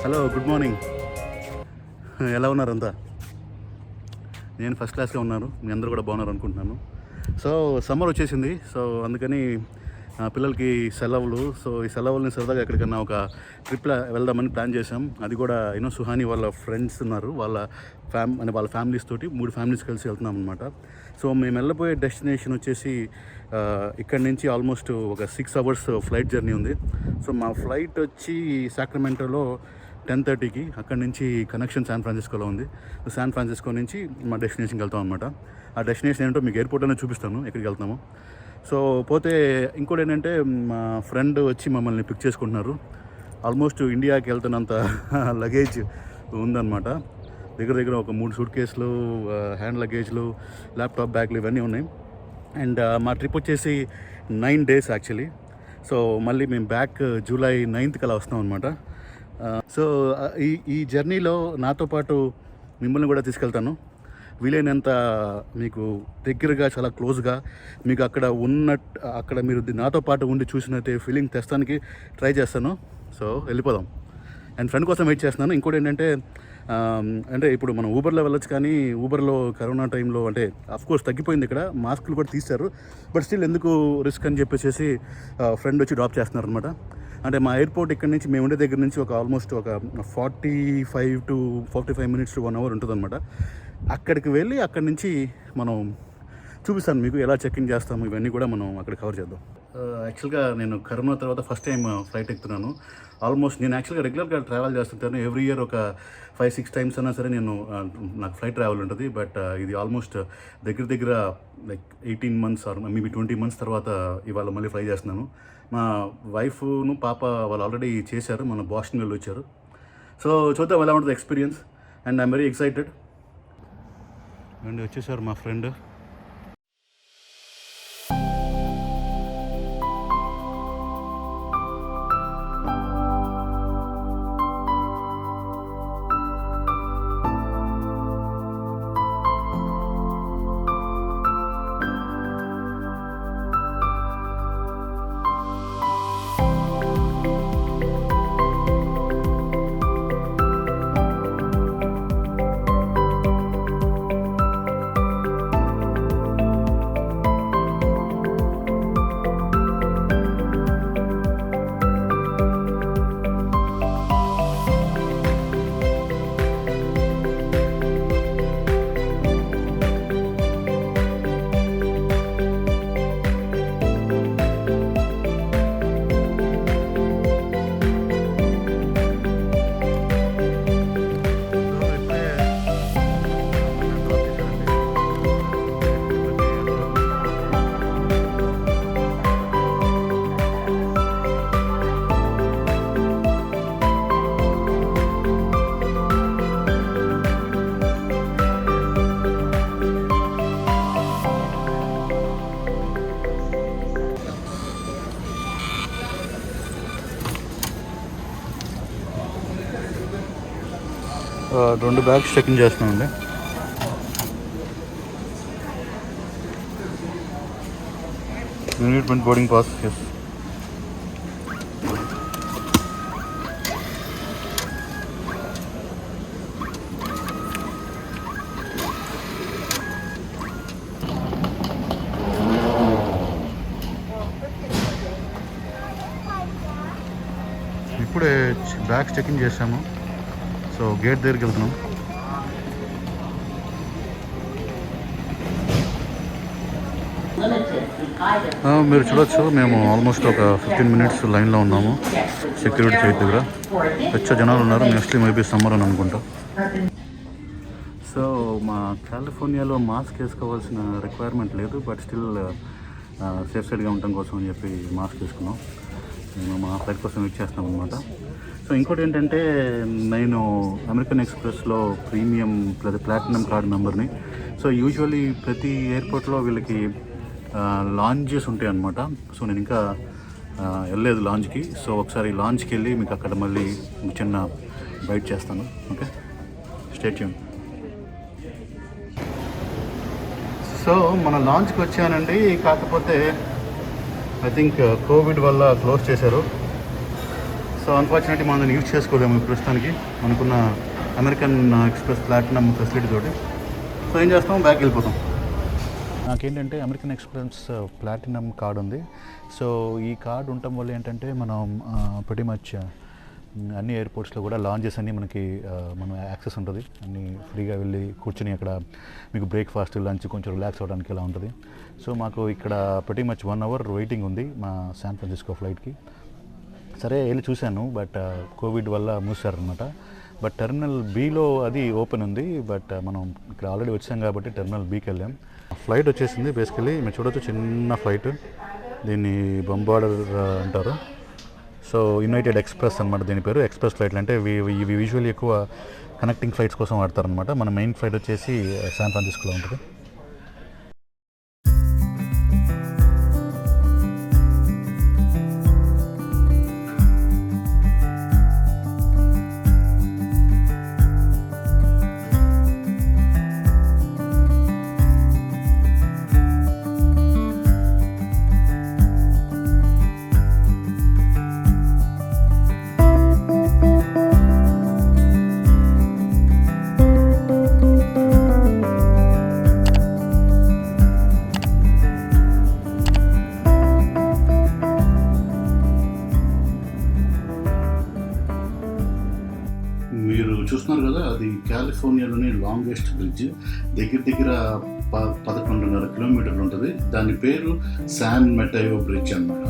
Hello, good morning. ఎలా ఉన్నారు అంతా? నేను ఫస్ట్ క్లాస్గా ఉన్నాను, మీ అందరూ కూడా బాగున్నారు అనుకుంటున్నాను. సో సమ్మర్ వచ్చేసింది, సో అందుకని పిల్లలకి సెలవులు. సో ఈ సెలవుల్ని సరదాగా ఎక్కడికన్నా ఒక ట్రిప్లో వెళ్దామని ప్లాన్ చేసాం. అది కూడా సుహాని వాళ్ళ ఫ్రెండ్స్ ఉన్నారు, వాళ్ళ వాళ్ళ ఫ్యామిలీస్ తోటి 3 ఫ్యామిలీస్ కలిసి వెళ్తున్నాం అనమాట. సో మేము వెళ్ళబోయే డెస్టినేషన్ వచ్చేసి ఇక్కడ నుంచి ఆల్మోస్ట్ ఒక 6 hours ఫ్లైట్ జర్నీ ఉంది. సో మా ఫ్లైట్ వచ్చి సాక్రమెంటోలో 10:30కి, అక్కడి నుంచి కనెక్షన్ శాన్ ఫ్రాన్సిస్కోలో ఉంది. సో శాన్ ఫ్రాన్సిస్కో నుంచి మా డెస్టినేషన్కి వెళ్తాం అనమాట. ఆ డెస్టినేషన్ ఏంటో మీకు ఎయిర్పోర్ట్లోనే చూపిస్తాను ఎక్కడికి వెళ్తాము. సో పోతే ఇంకోటి ఏంటంటే, మా ఫ్రెండ్ వచ్చి మమ్మల్ని పిక్ చేసుకుంటున్నారు. ఆల్మోస్ట్ ఇండియాకి వెళ్తున్నంత లగేజ్ ఉందన్నమాట. దగ్గర ఒక 3 సూట్ కేసులు, హ్యాండ్ లగేజ్లు, ల్యాప్టాప్ బ్యాగ్లు ఇవన్నీ ఉన్నాయి. అండ్ మా ట్రిప్ వచ్చేసి 9 days యాక్చువల్లీ. సో మళ్ళీ మేము బ్యాక్ జూలై 9th అలా వస్తాం అనమాట. సో ఈ జర్నీలో నాతో పాటు మిమ్మల్ని కూడా తీసుకెళ్తాను. వీలైనంత మీకు దగ్గరగా, చాలా క్లోజ్గా, మీకు అక్కడ మీరు నాతో పాటు ఉండి చూసినట్టే ఫీలింగ్ తెస్తానికి ట్రై చేస్తాను. సో వెళ్ళిపోదాం. అండ్ ఫ్రెండ్ కోసం వెయిట్ చేస్తున్నాను. ఇంకోటి ఏంటంటే, ఇప్పుడు మనం ఊబర్లో వెళ్ళొచ్చు, కానీ ఊబర్లో కరోనా టైంలో అంటే అఫ్కోర్స్ తగ్గిపోయింది, ఇక్కడ మాస్కులు కూడా తీశారు. బట్ స్టిల్ ఎందుకు రిస్క్ అని చెప్పేసి ఫ్రెండ్ వచ్చి డ్రాప్ చేస్తున్నారు అనమాట. అంటే మా ఎయిర్పోర్ట్ ఇక్కడ నుంచి, మేము ఉండే దగ్గర నుంచి ఆల్మోస్ట్ ఒక 45 minutes to 1 hour ఉంటుంది అనమాట. అక్కడికి వెళ్ళి అక్కడి నుంచి మనం చూపిస్తాను మీకు ఎలా చెక్ఇన్ చేస్తాము, ఇవన్నీ కూడా మనం అక్కడ కవర్ చేద్దాం. యాక్చువల్గా నేను కరోనా తర్వాత ఫస్ట్ టైం ఫ్లైట్ ఎక్కుతున్నాను. ఆల్మోస్ట్ నేను యాక్చువల్గా రెగ్యులర్గా ట్రావెల్ చేస్తుంటాను. ఎవ్రీ ఇయర్ ఒక 5-6 times అయినా సరే నాకు ఫ్లైట్ ట్రావెల్ ఉంటుంది. బట్ ఇది ఆల్మోస్ట్ దగ్గర like 18 months or maybe 20 months తర్వాత ఇవాళ మళ్ళీ ఫ్లై చేస్తున్నాను. మా వైఫ్ను పాప వాళ్ళు ఆల్రెడీ చేశారు, మన బాస్టన్ వెళ్ళి వచ్చారు. సో చూద్దాం ఎలా ఉంటుంది experience. And I'm very excited. And వచ్చేసారు మా ఫ్రెండ్. రెండు బ్యాగ్స్ చెకింగ్ చేస్తున్నామండి. Unit boarding pass. ఎస్. ఇప్పుడే బ్యాగ్స్ చెకింగ్ చేసాము. సో గేట్ దగ్గరికి వెళ్తున్నాం. మీరు చూడొచ్చు, మేము ఆల్మోస్ట్ ఒక 15 minutes లైన్లో ఉన్నాము సెక్యూరిటీ గేట్ దగ్గర. పెద్ద జనాలు ఉన్నారు. మోస్ట్లీ మేబీ సమ్మర్ అని అనుకుంటా. సో మా కాలిఫోర్నియాలో మాస్క్ వేసుకోవాల్సిన రిక్వైర్మెంట్ లేదు, బట్ స్టిల్ సేఫ్ సైడ్గా ఉండటం కోసం అని చెప్పి మాస్క్ వేసుకున్నాం. మేము మా ఫ్లైట్ కోసం వెయిట్ చేస్తాం అనమాట. సో ఇంకోటి ఏంటంటే, నేను అమెరికన్ ఎక్స్ప్రెస్లో ప్రీమియం లేదా ప్లాటినం కార్డ్ మెంబర్ని. సో యూజువల్లీ ప్రతి ఎయిర్పోర్ట్లో వీళ్ళకి లాంజెస్ ఉంటాయి అన్నమాట. సో నేను ఇంకా వెళ్ళలేదు లాంజ్కి. సో ఒకసారి లాంజ్కి వెళ్ళి మీకు అక్కడ మళ్ళీ చిన్న బైట్ చేస్తాను. Okay, stay tune. సో మన లాంచ్కి వచ్చానండి. కాకపోతే ఐ థింక్ కోవిడ్ వల్ల క్లోజ్ చేశారు. సో సో అన్ఫార్చునేట్లీ మనం దాన్ని యూజ్ చేసుకోలేము ప్రస్తుతానికి మనకున్న అమెరికన్ ఎక్స్ప్రెస్ ప్లాటినం ఫెసిలిటీ తోటి. సో ఏం చేస్తాం, బ్యాక్ వెళ్ళిపోతాం. నాకేంటంటే అమెరికన్ ఎక్స్ప్రెస్ ప్లాటినం కార్డు ఉంది. సో ఈ కార్డు ఉండటం వల్ల ఏంటంటే మనం ప్రతి మచ్ అన్ని ఎయిర్పోర్ట్స్లో కూడా లాంజెస్ అన్నీ మనకి మనం యాక్సెస్ ఉంటుంది. అన్నీ ఫ్రీగా వెళ్ళి కూర్చొని అక్కడ మీకు బ్రేక్ఫాస్ట్, లంచ్ కొంచెం రిలాక్స్ అవ్వడానికి ఇలా ఉంటుంది. సో మాకు ఇక్కడ ప్రతి మచ్ 1 hour వెయిటింగ్ ఉంది మా శాన్ ఫ్రాన్సిస్కో ఫ్లైట్కి. సరే వెళ్ళి చూశాను, బట్ కోవిడ్ వల్ల మూసారనమాట. బట్ టెర్మినల్ బిలో అది ఓపెన్ ఉంది. బట్ మనం ఇక్కడ ఆల్రెడీ వచ్చాం కాబట్టి టెర్మినల్ బికి వెళ్ళాం. ఫ్లైట్ వచ్చేసింది. బేసికలీ మీరు చూడొచ్చు, చిన్న ఫ్లైట్, దీన్ని బొంబార్డర్ అంటారు. సో యునైటెడ్ ఎక్స్ప్రెస్ అనమాట దీని పేరు. ఎక్స్ప్రెస్ ఫ్లైట్లు అంటే ఇవి యూజువల్లీ ఎక్కువ కనెక్టింగ్ ఫ్లైట్స్ కోసం వాడతారనమాట. మన మెయిన్ ఫ్లైట్ వచ్చేసి శాన్ ఫ్రాన్సిస్కోలో ఉంటుంది. మీరు చూస్తున్నారు కదా, అది కాలిఫోర్నియాలోని లాంగెస్ట్ బ్రిడ్జ్. దగ్గర 11.5 కిలోమీటర్లు ఉంటుంది. దాని పేరు శాన్ మెటయో బ్రిడ్జ్ అన్నమాట.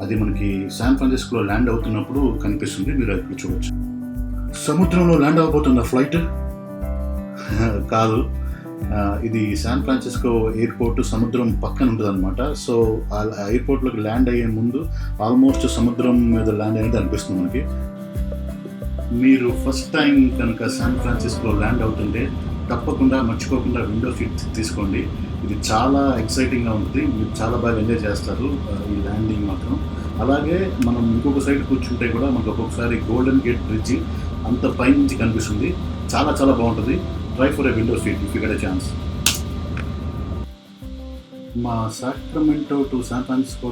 అది మనకి శాన్ ఫ్రాన్సిస్కోలో ల్యాండ్ అవుతున్నప్పుడు కనిపిస్తుంది. మీరు అక్కడ చూడవచ్చు. సముద్రంలో ల్యాండ్ అవ్వబోతున్న ఫ్లైట్ కాదు, ఇది శాన్ ఫ్రాన్సిస్కో ఎయిర్పోర్ట్ సముద్రం పక్కన ఉంటుంది అనమాట. సో ఆ ఎయిర్పోర్ట్లోకి ల్యాండ్ అయ్యే ముందు ఆల్మోస్ట్ సముద్రం మీద ల్యాండ్ అనేది అనిపిస్తుంది మనకి. మీరు ఫస్ట్ టైం కనుక శాన్ ఫ్రాన్సిస్కోలో ల్యాండ్ అవుతుంటే తప్పకుండా మర్చిపోకుండా విండో సీట్ తీసుకోండి. ఇది చాలా ఎక్సైటింగ్గా ఉంటుంది. మీరు చాలా బాగా ఎంజాయ్ చేస్తారు ఈ ల్యాండింగ్ మాత్రం. అలాగే మనం ఇంకొక సైడ్ కూర్చుంటే కూడా మనకు ఒక్కొక్కసారి గోల్డెన్ గేట్ బ్రిడ్జ్ అంత పైనుంచి కనిపిస్తుంది. చాలా చాలా బాగుంటుంది. Try for a window seat if you get a chance. మా Sacramento to San Francisco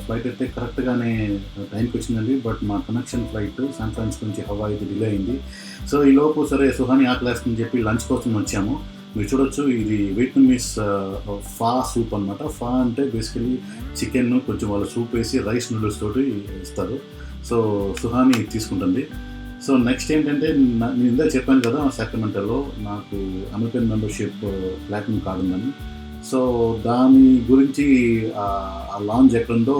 flight అయితే కరెక్ట్గానే టైంకి వచ్చిందండి. బట్ మా కనెక్షన్ ఫ్లైట్ శాన్ ఫ్రాన్సిస్కో నుంచి హవాయికి డిలే అయింది. సో ఈ లోపు సరే సుహాని ఆకలేస్తుందని చెప్పి లంచ్ కోసం వచ్చాము. మీరు చూడొచ్చు, ఇది వియత్నామీస్ ఫా సూప్ అనమాట. ఫా అంటే బేసికలీ చికెన్ కొంచెం వాళ్ళు సూప్ వేసి రైస్ నూడిల్స్ తోటి ఇస్తారు. సో సుహాని తీసుకుంటుంది. సో నెక్స్ట్ ఏంటంటే, నేను ఇందా చెప్పాను కదా సాక్రమెంటోలో నాకు అమెరికన్ మెంబర్షిప్ ప్లాటినం కార్డు ఉందని. సో దాని గురించి ఆ లాంచ్ ఎక్కడుందో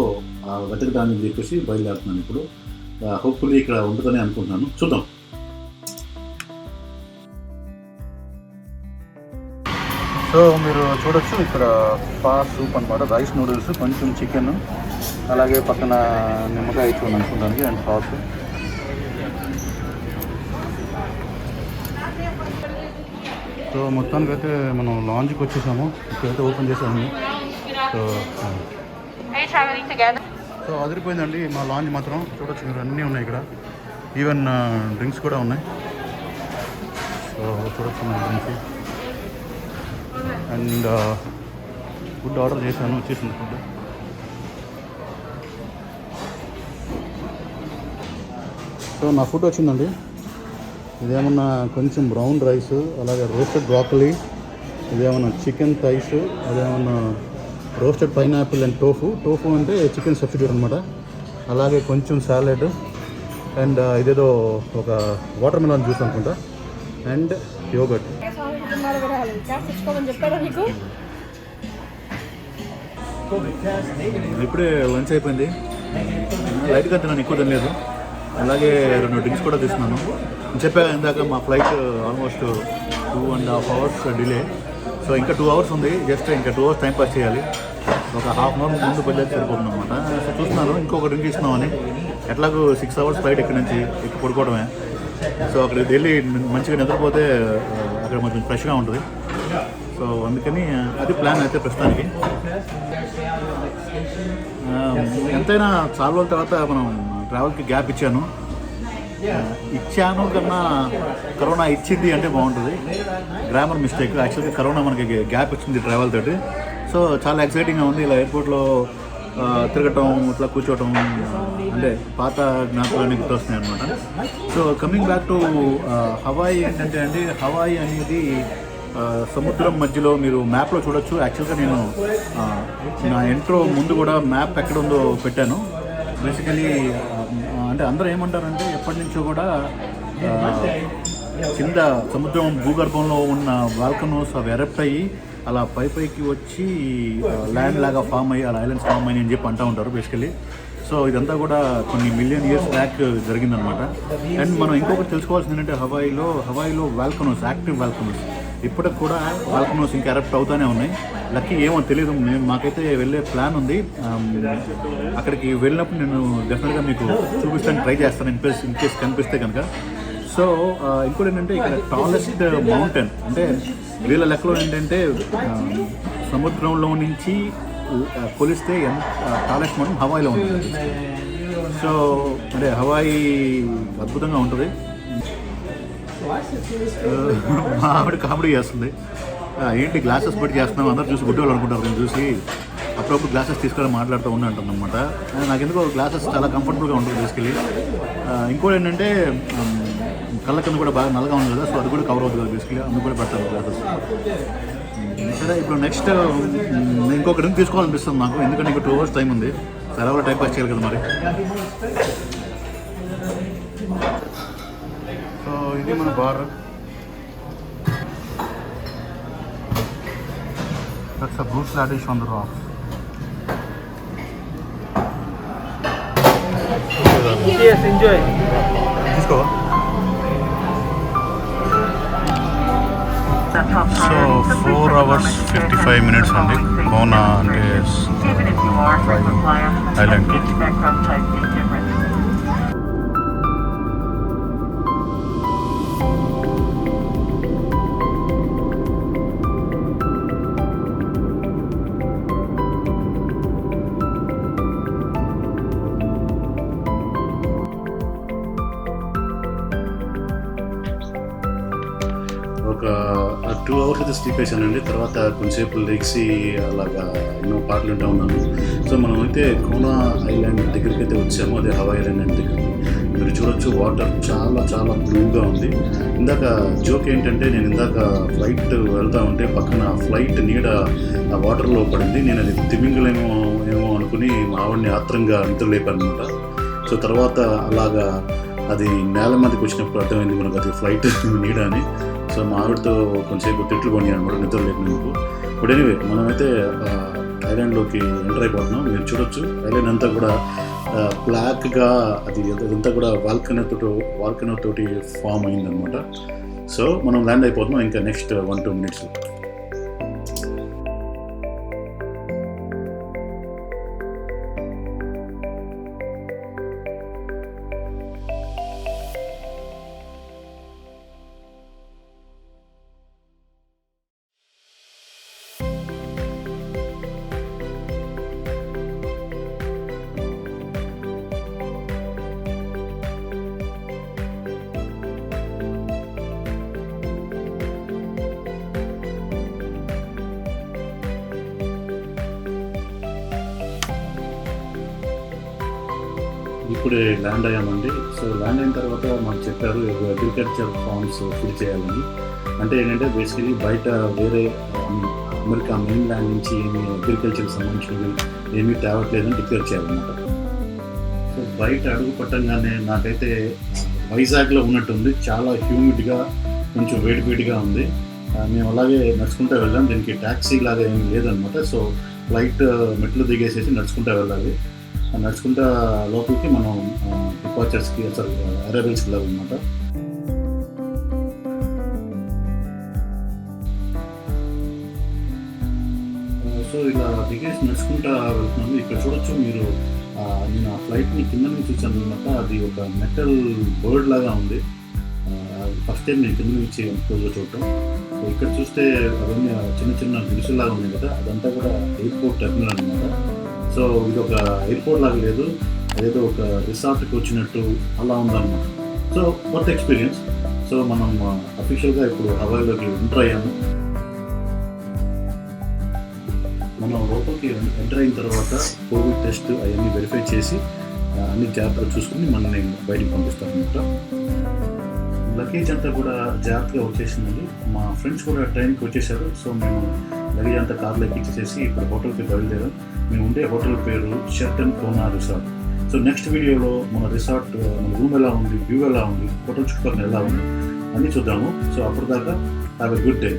వెతకడానికి చెప్పేసి బయలుదేరుతున్నాను ఇప్పుడు. హోప్ఫుల్లీ ఇక్కడ ఉంటుందని అనుకుంటున్నాను. చూద్దాం. సో మీరు చూడొచ్చు, ఇక్కడ ఫా సూప్ అనమాట, రైస్ నూడిల్స్, కొంచెం చికెన్, అలాగే పక్కన నిమ్మకాయ ఇచ్చుకోండి అనుకుంటానికి అండ్ సాస్. సో మొత్తానికి అయితే మనం లాంజ్కి వచ్చేసాము. ఇక్కడైతే ఓపెన్ చేసాము. సో అదిరిపోయిందండి మా లాంజ్ మాత్రం. చూడొచ్చు మీరు, అన్నీ ఉన్నాయి ఇక్కడ. ఈవెన్ డ్రింక్స్ కూడా ఉన్నాయి. సో చూడొచ్చు మన డ్రింక్స్. అండ్ ఫుడ్ ఆర్డర్ చేశాను, వచ్చేసింది ఫుడ్. సో నా ఫుడ్ వచ్చిందండి. ఇదేమన్నా కొంచెం బ్రౌన్ రైస్, అలాగే రోస్టెడ్ బ్రాకలీ, ఇదేమన్నా చికెన్ థైస్, అదేమన్నా రోస్టెడ్ పైనాపిల్ అండ్ టోఫు అంటే చికెన్ సబ్స్టిట్యూట్ అనమాట. అలాగే కొంచెం సాలెడ్ అండ్ ఇదేదో ఒక వాటర్ మెలాన్ జ్యూస్ అనుకుంటా, అండ్ యోగర్ట్. ఇప్పుడే లంచ్ అయిపోయింది. లైట్గా తిన్నాను, ఎక్కువ తినలేదు. అలాగే 2 డ్రింక్స్ కూడా తీసుకున్నాను. చెప్పా ఇందాక మా flight almost 2.5 hours delay. So ఇంకా 2 hours ఉంది. జస్ట్ ఇంకా 2 hours టైం పాస్ చేయాలి. ఒక ½ hour ముందు బయలుదేరి సరిపోతుంది అనమాట. సో చూస్తున్నాను ఇంకొక డ్రింక్ ఇస్తున్నామని. ఎట్లాగో 6 hours ఫ్లైట్ ఇక్కడి నుంచి ఎక్కి పడుకోవడమే. సో అక్కడికి వెళ్ళి మంచిగా నిద్రపోతే అక్కడ కొంచెం ఫ్రెష్గా ఉంటుంది. సో అందుకని అది ప్లాన్ అయితే ప్రస్తుతానికి. ఎంతైనా చాలా రోజుల తర్వాత మనం ట్రావెల్కి గ్యాప్ ఇచ్చాను కన్నా కరోనా ఇచ్చింది అంటే బాగుంటుంది. Grammar mistake. యాక్చువల్గా కరోనా మనకి గ్యాప్ ఇచ్చింది ట్రావెల్ తోటి. సో చాలా ఎక్సైటింగ్గా ఉంది. ఇలా ఎయిర్పోర్ట్లో తిరగటం, ఇట్లా కూర్చోవటం, అంటే పాత జ్ఞాపకాలన్నీ గుర్తొస్తున్నాయి అనమాట. So coming back to Hawaii ఏంటంటే అండి, హవాయి అనేది సముద్రం మధ్యలో మీరు మ్యాప్లో చూడొచ్చు. యాక్చువల్గా నేను నా ఇంట్రో ముందు కూడా మ్యాప్ ఎక్కడ ఉందో పెట్టాను. బేసికలీ అంటే అందరూ ఏమంటారంటే ఎప్పటి నుంచో కూడా కింద సముద్రం భూగర్భంలో ఉన్న వాల్కనోస్ అవి ఎరప్ట్ అయ్యి అలా పైకి వచ్చి ల్యాండ్ లాగా ఫామ్ అయ్యి అలా ఐలాండ్స్ ఫామ్ అయ్యి అని చెప్పి అంటూ ఉంటారు బేసికలీ. సో ఇదంతా కూడా కొన్ని మిలియన్ ఇయర్స్ బ్యాక్ జరిగిందనమాట. అండ్ మనం ఇంకొకటి తెలుసుకోవాల్సింది ఏంటంటే హవాయిలో వాల్కనోస్, యాక్టివ్ వాల్కనోస్, ఇప్పటికి కూడా వాల్కనోస్ ఇంకా ఎరప్ట్ అవుతూనే ఉన్నాయి. లక్కీ ఏమో తెలియదు, మాకైతే వెళ్ళే ప్లాన్ ఉంది. అక్కడికి వెళ్ళినప్పుడు నేను డెఫినెట్గా మీకు చూపిస్తాను, ట్రై చేస్తాను ఇన్ కేస్ కనిపిస్తే కనుక. సో ఇంకోటి ఏంటంటే ఇక్కడ టాలెస్ట్ మౌంటైన్ అంటే వీళ్ళ లెక్కలో ఏంటంటే సముద్రంలో నుంచి కొలిస్తే టాలెస్ట్ మౌంటైన్ హవాయిలో ఉంటుంది. సో అంటే హవాయి అద్భుతంగా ఉంటుంది. మా ఆవిడ కామెడీ చేస్తుంది, ఏంటి గ్లాసెస్ పెట్టి చేస్తున్నాం, అందరూ చూసి గుడ్డోళ్ళు అనుకుంటారు. నేను చూసి అప్పుడప్పుడు గ్లాసెస్ తీసుకొని మాట్లాడుతూ ఉంటాను అనమాట. నాకు ఎందుకో గ్లాసెస్ చాలా కంఫర్టబుల్గా ఉంటుంది బేసికలీ. ఇంకోటి ఏంటంటే కళ్ళ కింద కూడా బాగా నల్లగా ఉంది కదా, సో అది కూడా కవర్ అవుతుంది కదా బేసికలీ, అందుకు కూడా పెడతాను గ్లాసెస్. సరే, ఇప్పుడు నెక్స్ట్ నేను ఇంకొక డ్రింక్ తీసుకోవాలనిపిస్తుంది నాకు, ఎందుకంటే ఇంకా 2 hours టైం ఉంది. సెలవులో టైం పాస్ చేయాలి కదా మరి. సో ఇది మన bar. That's a Bruce radish on the rocks. Yes, enjoy. తీసుకో. సో 4 hours 55 minutes అండి కోనా అంటే ఐలాండ్కి. ఒక 2 hours అయితే స్లీప్ వేసానండి. తర్వాత కొంచెంసేపు లెగ్సి అలాగా ఎన్నో పాటలు వింటూ ఉన్నాను. సో మనం అయితే కోనా ఐలాండ్ దగ్గరికి అయితే వచ్చాము, అదే హవాయి ఐలాండ్ దగ్గర. మీరు చూడొచ్చు వాటర్ చాలా చాలా బ్లూగా ఉంది. ఇందాక జోక్ ఏంటంటే నేను ఇందాక ఫ్లైట్ వెళ్తూ ఉంటే పక్కన ఫ్లైట్ నీడ ఆ వాటర్లో పడింది. నేను అది తిమింగలేమో అనుకుని మా ఆవిడని ఆత్రంగా నిద్రలేపాను అనమాట. సో తర్వాత అలాగా అది నేల మీదకి వచ్చినప్పుడు అర్థమైంది మనకు అది ఫ్లైట్ నీడ అని. సో మా ఆవిడతో కొంచెంసేపు తిట్లు కొనియాను అనమాట నిద్ర లేపినందుకు. బట్ ఎనీవే మనమైతే ఐలాండ్లోకి ఎంటర్ అయిపోతున్నాం. మీరు చూడొచ్చు ఐలాండ్ అంతా కూడా బ్లాక్గా అదంతా కూడా వాల్కనో తోటి ఫామ్ అయిందనమాట. సో మనం ల్యాండ్ అయిపోతున్నాం ఇంకా నెక్స్ట్ 1-2 minutes. ఇప్పుడే ల్యాండ్ అయ్యామండి. సో ల్యాండ్ అయిన తర్వాత మాకు చెప్పారు అగ్రికల్చర్ ఫార్మ్స్ ఫిల్ చేయాలని. అంటే ఏంటంటే బేసికలీ బయట వేరే అమెరికా మెయిన్ ల్యాండ్ నుంచి ఏమి అగ్రికల్చర్కి సంబంధించినవి ఏమీ తేవట్లేదని డిక్లేర్ చేయాలన్నమాట. సో బయట అడుగు పట్టంగానే నాకైతే వైజాగ్లో ఉన్నట్టుంది, చాలా హ్యూమిడ్గా కొంచెం వేడిగా ఉంది. మేము అలాగే నడుచుకుంటూ వెళ్ళాం, దీనికి ట్యాక్సీ లాగా ఏమీ లేదనమాట. సో ఫ్లైట్ మెట్లు దిగేసేసి నడుచుకుంటూ వెళ్ళాలి. నడుచుకుంటా లోపలికి మనం డిపార్చర్స్కి అసలు అరైవల్స్కి వెళ్ళాలన్నమాట. సో ఇలా దిగేసి నడుచుకుంటా వెళ్తున్నాము. ఇక్కడ చూడొచ్చు మీరు, నేను ఆ ఫ్లైట్ని కింద నుంచి చూసాను అనమాట. అది ఒక మెటల్ బర్డ్ లాగా ఉంది. ఫస్ట్ టైం నేను కింద నుంచి క్లోజ్గా చూడటం. సో ఇక్కడ చూస్తే అవన్నీ చిన్న గుడిసెల్లాగా ఉన్నాయి కదా, అదంతా కూడా ఎయిర్పోర్ట్ టెర్మినల్ అనమాట. సో ఇది ఒక ఎయిర్పోర్ట్ లాగా లేదు, అదేదో ఒక రిసార్ట్కి వచ్చినట్టు అలా ఉందన్నమాట. సో కొత్త ఎక్స్పీరియన్స్. సో మనం అఫీషియల్గా ఇప్పుడు హవాయిలోకి ఎంటర్ అయ్యాము. మనం లోపలికి ఎంటర్ అయిన తర్వాత కోవిడ్ టెస్ట్ అవన్నీ వెరిఫై చేసి అన్ని జాగ్రత్తగా చూసుకుని మనల్ని బయటికి పంపిస్తాను అనమాట. లగేజ్ అంతా కూడా జాగ్రత్తగా వచ్చేసిందండి. మా ఫ్రెండ్స్ కూడా ట్రైన్కి వచ్చేసారు. సో మేము లగేజ్ అంతా కార్లో ఎక్కించేసి ఇప్పుడు హోటల్కి బయలుదేరాం. మేము ఉండే హోటల్ పేరు షెర్టన్ కోనా రిసార్ట్. సో నెక్స్ట్ వీడియోలో మన రిసార్ట్, మన రూమ్ ఎలా ఉంది, వ్యూ ఎలా ఉంది, హోటల్ చుట్టుపక్కల ఎలా ఉంది అన్నీ చూద్దాము. సో అప్పటిదాకా హ్యావ్ ఎ గుడ్ డే.